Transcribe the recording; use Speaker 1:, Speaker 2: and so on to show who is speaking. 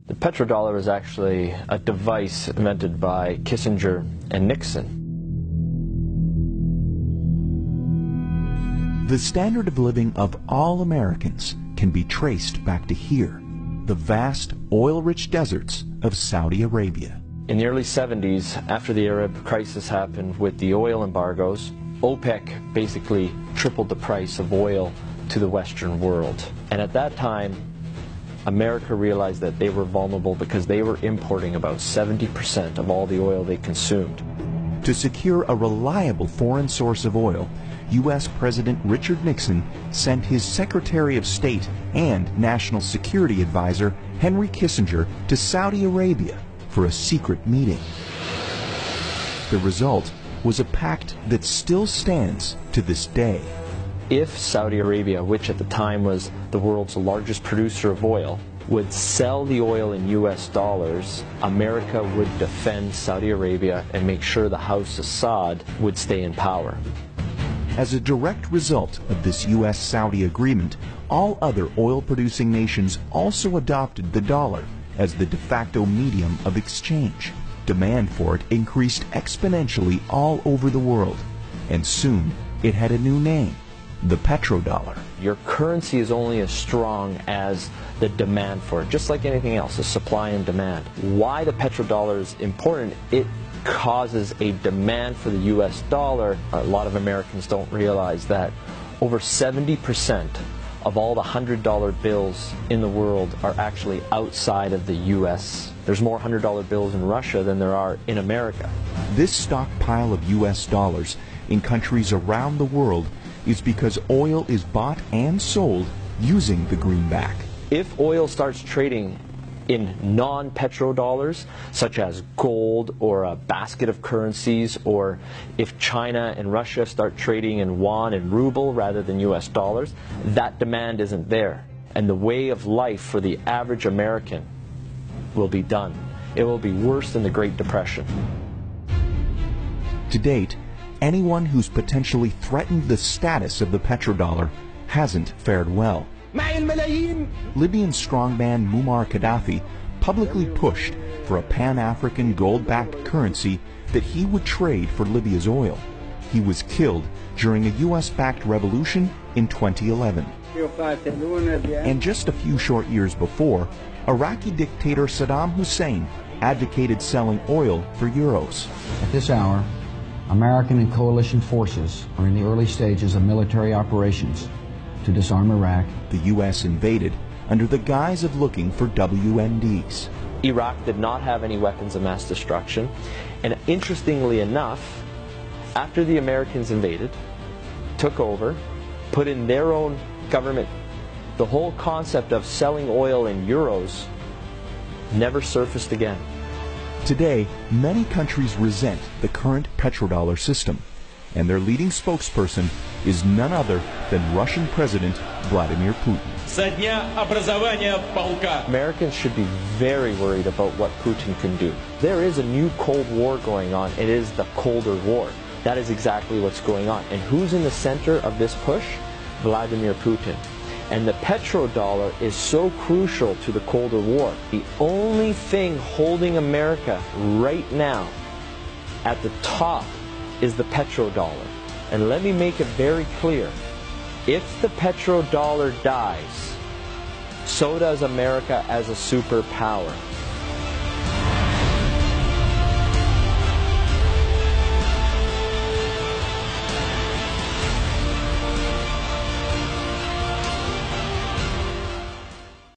Speaker 1: The petrodollar is actually a device invented by Kissinger and Nixon.
Speaker 2: The standard of living of all Americans can be traced back to here, the vast oil-rich deserts of Saudi Arabia.
Speaker 1: In the early 70s, after the Arab crisis happened with the oil embargoes, OPEC basically tripled the price of oil to the Western world. And at that time, America realized that they were vulnerable because they were importing about 70% of all the oil they consumed.
Speaker 2: To secure a reliable foreign source of oil, U.S. President Richard Nixon sent his Secretary of State and National Security Advisor Henry Kissinger to Saudi Arabia for a secret meeting. The result was a pact that still stands to this day.
Speaker 1: If Saudi Arabia, which at the time was the world's largest producer of oil, would sell the oil in US dollars, America would defend Saudi Arabia and make sure the House Assad would stay in power.
Speaker 2: As a direct result of this U.S.-Saudi agreement, all other oil-producing nations also adopted the dollar as the de facto medium of exchange. Demand for it increased exponentially all over the world, and soon it had a new name, the petrodollar.
Speaker 1: Your currency is only as strong as the demand for it, just like anything else, the supply and demand. Why the petrodollar is important, it causes a demand for the US dollar. A lot of Americans don't realize that over 70% of all the $100 bills in the world are actually outside of the US. There's more $100 bills in Russia than there are in America.
Speaker 2: This stockpile of US dollars in countries around the world is because oil is bought and sold using the greenback.
Speaker 1: If oil starts trading in non-petrodollars, such as gold or a basket of currencies, or if China and Russia start trading in yuan and ruble rather than US dollars, that demand isn't there. And the way of life for the average American will be done. It will be worse than the Great Depression.
Speaker 2: To date, anyone who's potentially threatened the status of the petrodollar hasn't fared well. Libyan strongman Muammar Gaddafi publicly pushed for a Pan-African gold-backed currency that he would trade for Libya's oil. He was killed during a US-backed revolution in 2011. And just a few short years before, Iraqi dictator Saddam Hussein advocated selling oil for euros.
Speaker 3: At this hour, American and coalition forces are in the early stages of military operations to disarm Iraq.
Speaker 2: The U.S. invaded under the guise of looking for WMDs.
Speaker 1: Iraq did not have any weapons of mass destruction, and interestingly enough, after the Americans invaded, took over, put in their own government, the whole concept of selling oil in euros never surfaced again.
Speaker 2: Today, many countries resent the current petrodollar system, and their leading spokesperson is none other than Russian President Vladimir Putin.
Speaker 1: Americans should be very worried about what Putin can do. There is a new Cold War going on. It is the Colder War. That is exactly what's going on. And who's in the center of this push? Vladimir Putin. And the petrodollar is so crucial to the Colder War. The only thing holding America right now at the top is the petrodollar. And let me make it very clear. If the petrodollar dies, so does America as a superpower.